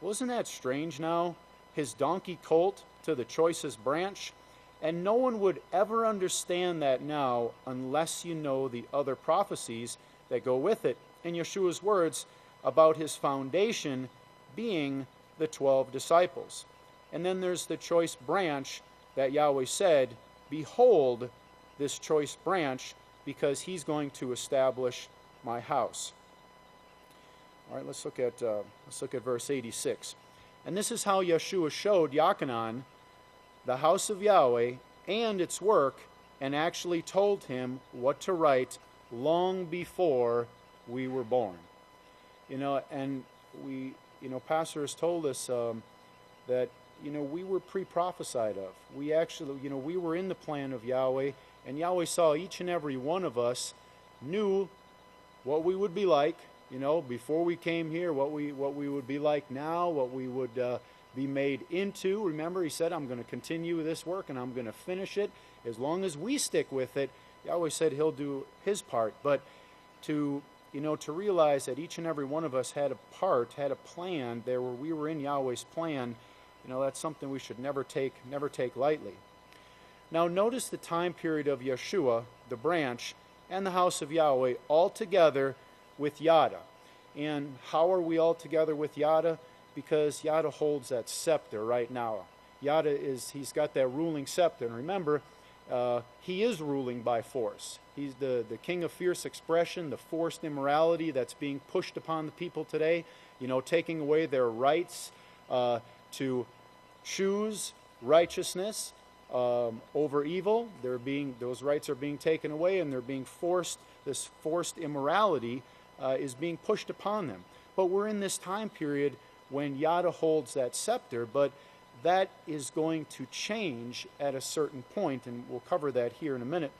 S2: Well, isn't that strange now? His donkey colt to the choicest branch. And no one would ever understand that now unless you know the other prophecies that go with it. In Yeshua's words about his foundation being the 12 disciples. And then there's the choice branch that Yahweh said, behold this choice branch, because he's going to establish my house. All right, let's look at verse 86. And this is how Yeshua showed Yachanan the house of Yahweh and its work, and actually told him what to write long before we were born. And we, Pastor has told us that, we were pre-prophesied of. We actually, we were in the plan of Yahweh, and Yahweh saw each and every one of us, knew what we would be like, before we came here, what we would be like now, what we would be made into. Remember, he said, I'm going to continue this work, and I'm going to finish it. As long as we stick with it, Yahweh said he'll do his part. But to realize that each and every one of us had a part, had a plan, we were in Yahweh's plan, that's something we should never take lightly. Now notice the time period of Yeshua, the branch, and the house of Yahweh all together with Yada. And how are we all together with Yada? Because Yada holds that scepter right now. Yada he's got that ruling scepter. And remember, he is ruling by force. He's the king of fierce expression, the forced immorality that's being pushed upon the people today, taking away their rights to choose righteousness over evil. Those rights are being taken away, and they're being forced. This forced immorality is being pushed upon them. But we're in this time period when Yada holds that scepter, but that is going to change at a certain point, and we'll cover that here in a minute.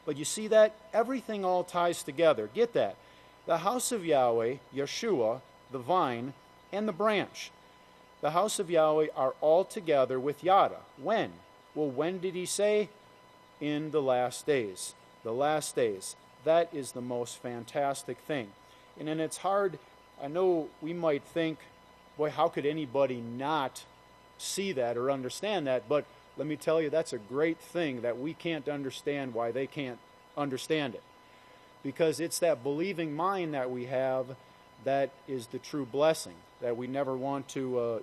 S2: But you see that? Everything all ties together. Get that. The house of Yahweh, Yeshua, the vine, and the branch. The house of Yahweh are all together with Yada. When? Well, when did he say? In the last days. The last days. that is the most fantastic thing. And then it's hard, I know we might think, boy, how could anybody not see that or understand that? But let me tell you, that's a great thing that we can't understand why they can't understand it. Because it's that believing mind that we have that is the true blessing, that we never want to,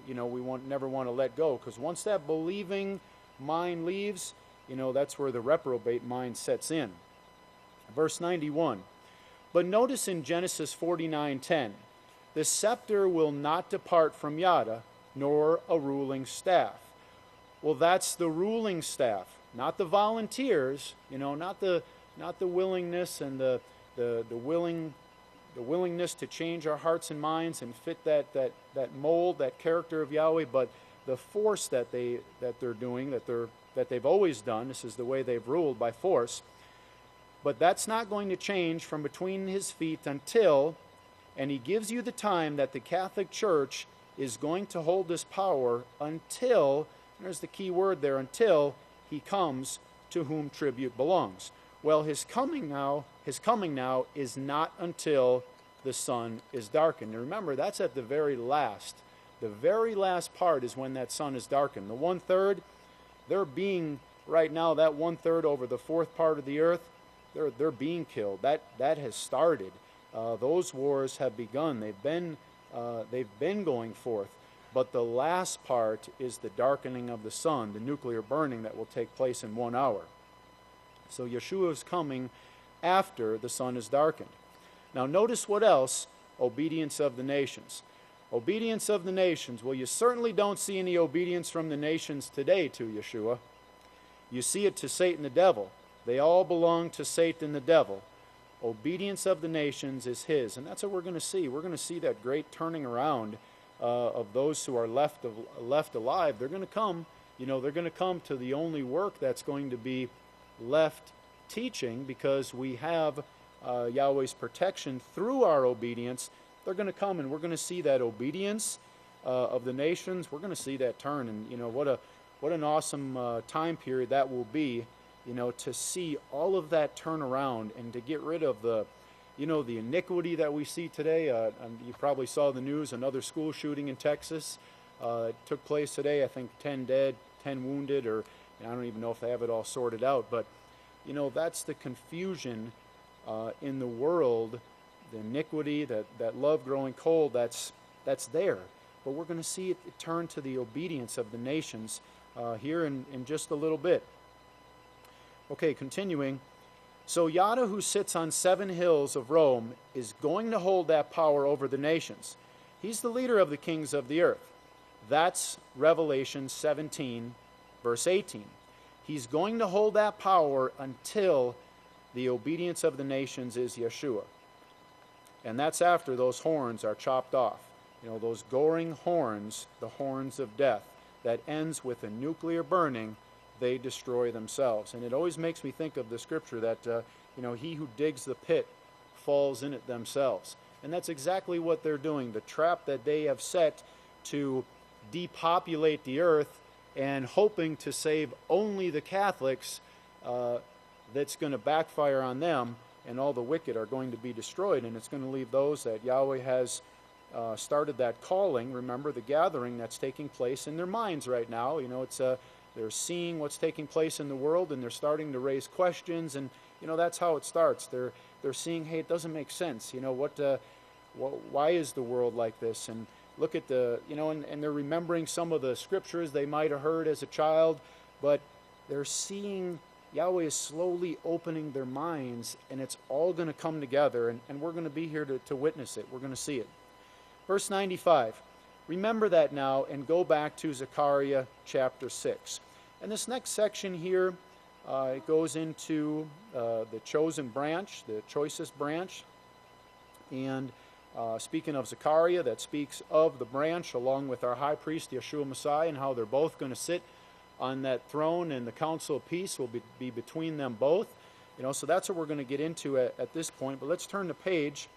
S2: never want to let go. Because once that believing mind leaves, that's where the reprobate mind sets in. Verse 91. But notice in Genesis 49:10, the scepter will not depart from Yada, nor a ruling staff. Well, that's the ruling staff, not the volunteers, not the willingness and the willingness to change our hearts and minds and fit that mold, that character of Yahweh, but the force that they're doing, that they've always done. This is the way they've ruled, by force. But that's not going to change from between his feet until, and he gives you the time that the Catholic Church is going to hold this power until, there's the key word there, until he comes to whom tribute belongs. Well, his coming now is not until the sun is darkened. And remember, that's at the very last. The very last part is when that sun is darkened. The 1/3, they're being, right now, that 1/3 over the 4th part of the earth, they're being killed. That has started. Those wars have begun. They've been going forth. But the last part is the darkening of the sun, the nuclear burning that will take place in 1 hour. So Yeshua is coming after the sun is darkened. Now notice what else? Obedience of the nations. Obedience of the nations. Well, you certainly don't see any obedience from the nations today to Yeshua. You see it to Satan the devil. They all belong to Satan the devil. Obedience of the nations is his. And that's what we're going to see. We're going to see that great turning around of those who are left alive. They're going to come, they're going to come to the only work that's going to be left teaching, because we have Yahweh's protection through our obedience. They're going to come, and we're going to see that obedience of the nations. We're going to see that turn. And, what an awesome time period that will be, to see all of that turn around and to get rid of the iniquity that we see today. You probably saw the news, another school shooting in Texas. It took place today, I think 10 dead, 10 wounded, or I don't even know if they have it all sorted out. But, that's the confusion in the world, the iniquity, that love growing cold, that's there. But we're going to see it turn to the obedience of the nations here in just a little bit. Okay, continuing. So Yada, who sits on 7 hills of Rome, is going to hold that power over the nations. He's the leader of the kings of the earth. That's Revelation 17, verse 18. He's going to hold that power until the obedience of the nations is Yeshua. And that's after those horns are chopped off. Those goring horns, the horns of death, that ends with a nuclear burning. They destroy themselves. And it always makes me think of the scripture that, he who digs the pit falls in it themselves. And that's exactly what they're doing. The trap that they have set to depopulate the earth and hoping to save only the Catholics, that's going to backfire on them, and all the wicked are going to be destroyed. And it's going to leave those that Yahweh has started that calling. Remember the gathering that's taking place in their minds right now. They're seeing what's taking place in the world, and they're starting to raise questions, and that's how it starts. They're seeing, hey, it doesn't make sense. Why is the world like this? And look at and they're remembering some of the scriptures they might have heard as a child, but they're seeing Yahweh is slowly opening their minds, and it's all going to come together, and we're going to be here to witness it. We're going to see it. Verse 95. Remember that now and go back to Zechariah chapter 6. And this next section here, it goes into the chosen branch, the choicest branch. And speaking of Zechariah, that speaks of the branch along with our high priest, Yeshua Messiah, and how they're both going to sit on that throne, and the council of peace will be between them both. So that's what we're going to get into at this point. But let's turn the page,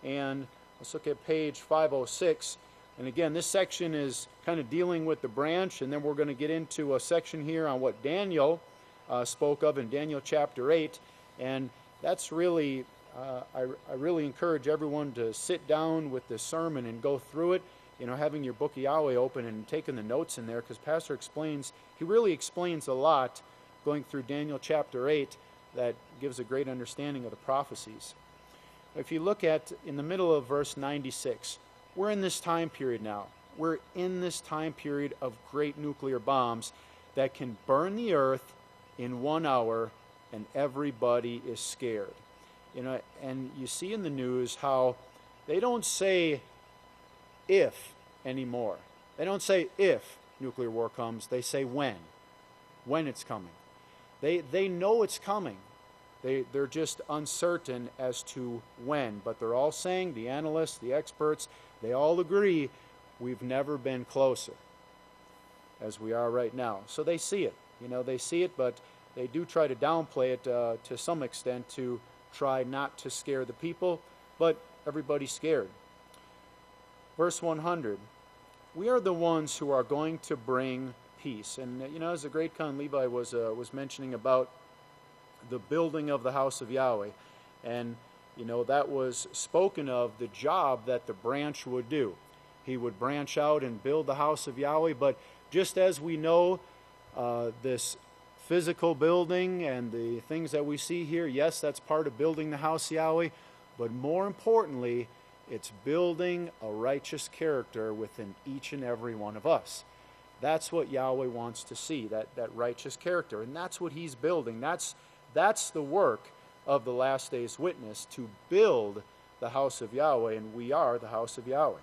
S2: and let's look at page 506. And again, this section is kind of dealing with the branch, and then we're going to get into a section here on what Daniel spoke of in Daniel chapter 8. And that's really, I really encourage everyone to sit down with this sermon and go through it, having your book of Yahweh open and taking the notes in there, because Pastor he really explains a lot going through Daniel chapter 8 that gives a great understanding of the prophecies. If you look at, in the middle of verse 96, we're in this time period now. We're in this time period of great nuclear bombs that can burn the earth in 1 hour, and everybody is scared. And you see in the news how they don't say if anymore. They don't say if nuclear war comes, they say when it's coming. They know it's coming. They're just uncertain as to when, but they're all saying, the analysts, the experts, they all agree we've never been closer as we are right now. So they see it. They see it, but they do try to downplay it to some extent to try not to scare the people, but everybody's scared. Verse 100, we are the ones who are going to bring peace. And, as the great Khan Levi was mentioning about the building of the House of Yahweh, and, that was spoken of the job that the branch would do. He would branch out and build the House of Yahweh, but just as we know, this physical building and the things that we see here, yes, that's part of building the House of Yahweh, but more importantly, it's building a righteous character within each and every one of us. That's what Yahweh wants to see, that righteous character, and that's what He's building. That's the work of the last day's witness, to build the House of Yahweh, and we are the House of Yahweh.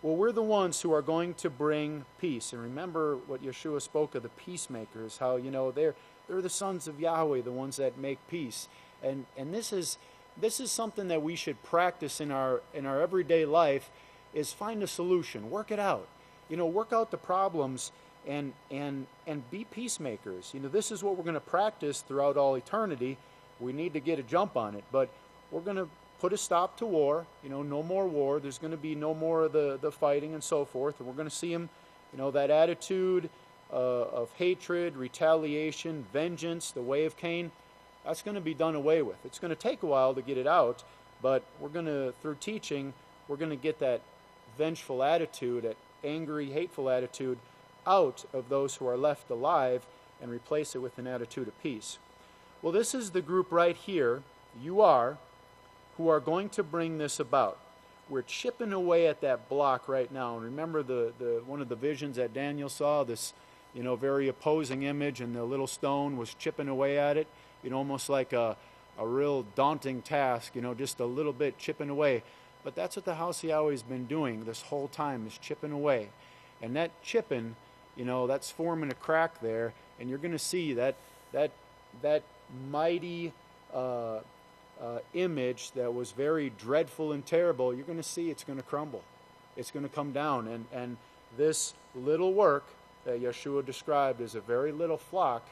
S2: Well, we're the ones who are going to bring peace. And remember what Yeshua spoke of the peacemakers, how, they're the sons of Yahweh, the ones that make peace. And this is something that we should practice in our everyday life, is find a solution, work it out. Work out the problems and be peacemakers. This is what we're going to practice throughout all eternity. We need to get a jump on it, but we're going to put a stop to war. No more war. There's going to be no more of the fighting and so forth. And we're going to see Him, that attitude of hatred, retaliation, vengeance, the way of Cain, that's going to be done away with. It's going to take a while to get it out, but we're going to, through teaching, we're going to get that vengeful attitude, that angry, hateful attitude out of those who are left alive and replace it with an attitude of peace. Well, this is the group right here, who are going to bring this about. We're chipping away at that block right now. And remember the one of the visions that Daniel saw, this very opposing image, and the little stone was chipping away at it, almost like a real daunting task, just a little bit chipping away. But that's what the House of Yahweh has been doing this whole time, is chipping away. And that chipping, that's forming a crack there, and you're going to see that mighty image that was very dreadful and terrible, you're going to see it's going to crumble. It's going to come down. And this little work that Yeshua described as a very little flock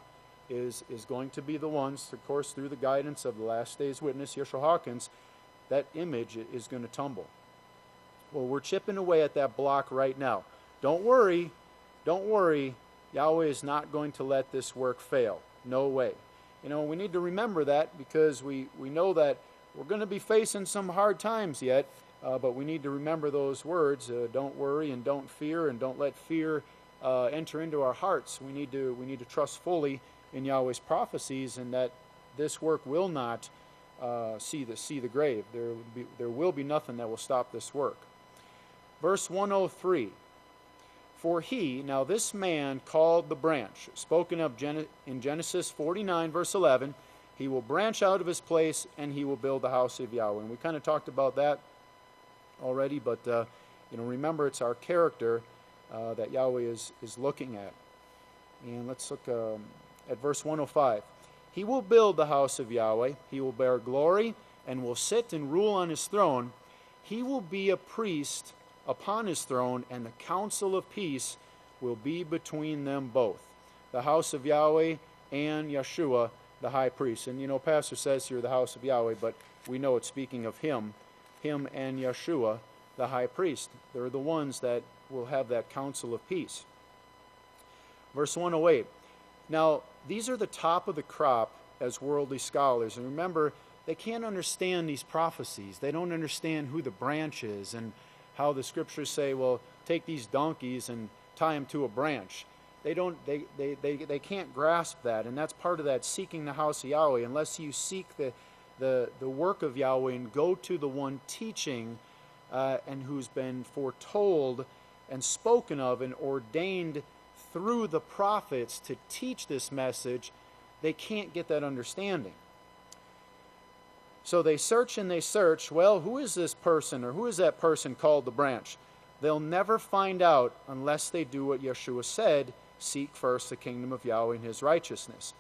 S2: is going to be the ones, of course, through the guidance of the last day's witness, Yeshua Hawkins, that image is going to tumble. Well, we're chipping away at that block right now. Don't worry. Yahweh is not going to let this work fail. No way. We need to remember that, because we know that we're going to be facing some hard times yet, but we need to remember those words, don't worry and don't fear, and don't let fear enter into our hearts. We need to trust fully in Yahweh's prophecies, and that this work will not see the grave. There will be nothing that will stop this work. Verse 103, for he, now this man called the branch, spoken of in Genesis 49, verse 11, he will branch out of his place and he will build the house of Yahweh. And we kind of talked about that already, but remember, it's our character that Yahweh is looking at. And let's look at verse 105. He will build the house of Yahweh. He will bear glory and will sit and rule on his throne. He will be a priest upon his throne, and the counsel of peace will be between them both, the house of Yahweh and Yeshua, the high priest. And Pastor says here the house of Yahweh, but we know it's speaking of him and Yeshua, the high priest. They're the ones that will have that counsel of peace. Verse 108. Now, these are the top of the crop as worldly scholars. And remember, they can't understand these prophecies. They don't understand who the branch is and how the scriptures say, well, take these donkeys and tie them to a branch. They can't grasp that, and that's part of that seeking the house of Yahweh. Unless you seek the work of Yahweh and go to the one teaching and who's been foretold and spoken of and ordained through the prophets to teach this message, they can't get that understanding. So they search and they search. Well, who is this person, or who is that person called the branch? They'll never find out unless they do what Yeshua said, seek first the kingdom of Yahweh and his righteousness.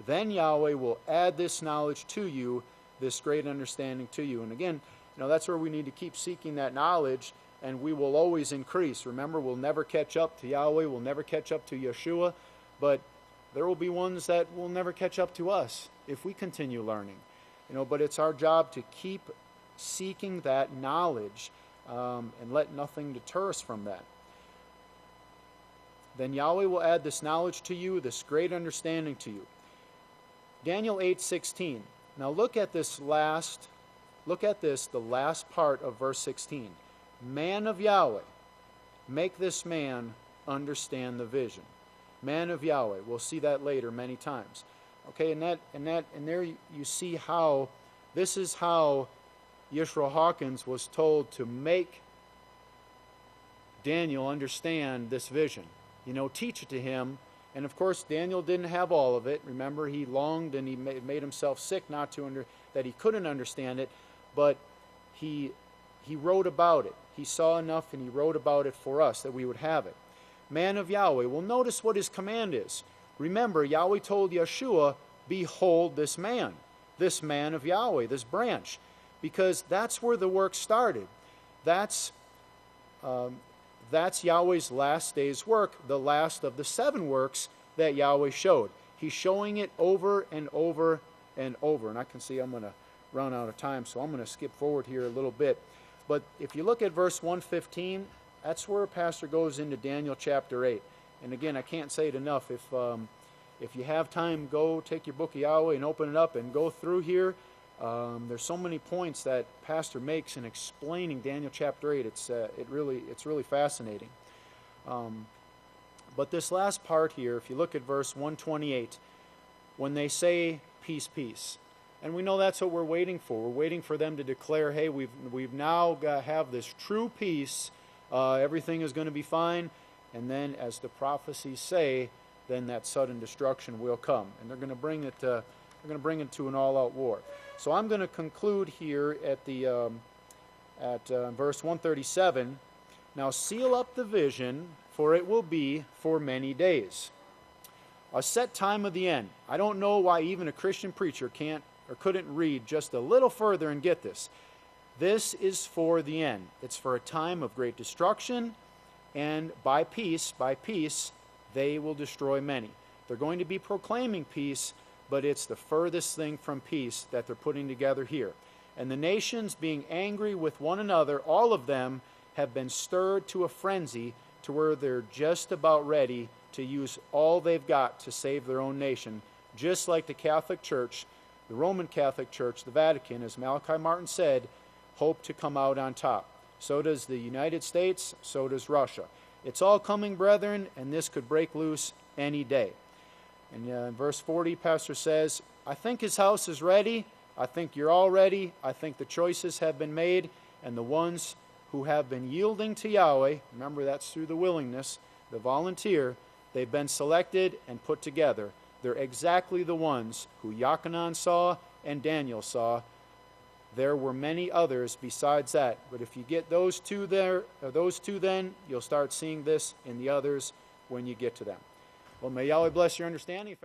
S2: Then Yahweh will add this knowledge to you, this great understanding to you. And again, that's where we need to keep seeking that knowledge, and we will always increase. Remember, we'll never catch up to Yahweh, we'll never catch up to Yeshua, but there will be ones that will never catch up to us if we continue learning. But it's our job to keep seeking that knowledge and let nothing deter us from that. Then Yahweh will add this knowledge to you, this great understanding to you. Daniel 8:16. Now look at this, the last part of verse 16. Man of Yahweh, make this man understand the vision. Man of Yahweh. We'll see that later many times. Okay, and there you see how this is how Yisrael Hawkins was told to make Daniel understand this vision. Teach it to him. And of course, Daniel didn't have all of it. Remember, he longed and he made himself sick that he couldn't understand it. But he wrote about it. He saw enough and he wrote about it for us that we would have it. Man of Yahweh. Well, notice what his command is. Remember, Yahweh told Yeshua, behold this man of Yahweh, this branch. Because that's where the work started. That's Yahweh's last day's work, the last of the 7 works that Yahweh showed. He's showing it over and over and over. And I can see I'm going to run out of time, so I'm going to skip forward here a little bit. But if you look at verse 115, that's where Pastor goes into Daniel chapter 8. And again, I can't say it enough. If you have time, go take your book of Yahweh and open it up and go through here. There's so many points that Pastor makes in explaining Daniel chapter 8. It's really fascinating. But this last part here, if you look at verse 128, when they say peace, peace, and we know that's what we're waiting for. We're waiting for them to declare, hey, we've now have this true peace. Everything is going to be fine. And then, as the prophecies say, then that sudden destruction will come, and they're going to bring it. They're going to bring it to an all-out war. So I'm going to conclude here at verse 137. Now seal up the vision, for it will be for many days. A set time of the end. I don't know why even a Christian preacher can't or couldn't read just a little further and get this. This is for the end. It's for a time of great destruction, and by peace, they will destroy many. They're going to be proclaiming peace, but it's the furthest thing from peace that they're putting together here. And the nations, being angry with one another, all of them have been stirred to a frenzy to where they're just about ready to use all they've got to save their own nation, just like the Catholic Church, the Roman Catholic Church, the Vatican, as Malachi Martin said, hope to come out on top. So does the United States, so does Russia. It's all coming, brethren, and this could break loose any day. And in verse 40, Pastor says, I think his house is ready. I think you're all ready. I think the choices have been made, and the ones who have been yielding to Yahweh, remember that's through the willingness, the volunteer, they've been selected and put together. They're exactly the ones who Yachanan saw and Daniel saw. There were many others besides that, but if you get those two then you'll start seeing this in the others when you get to them. Well, may Yahweh bless your understanding.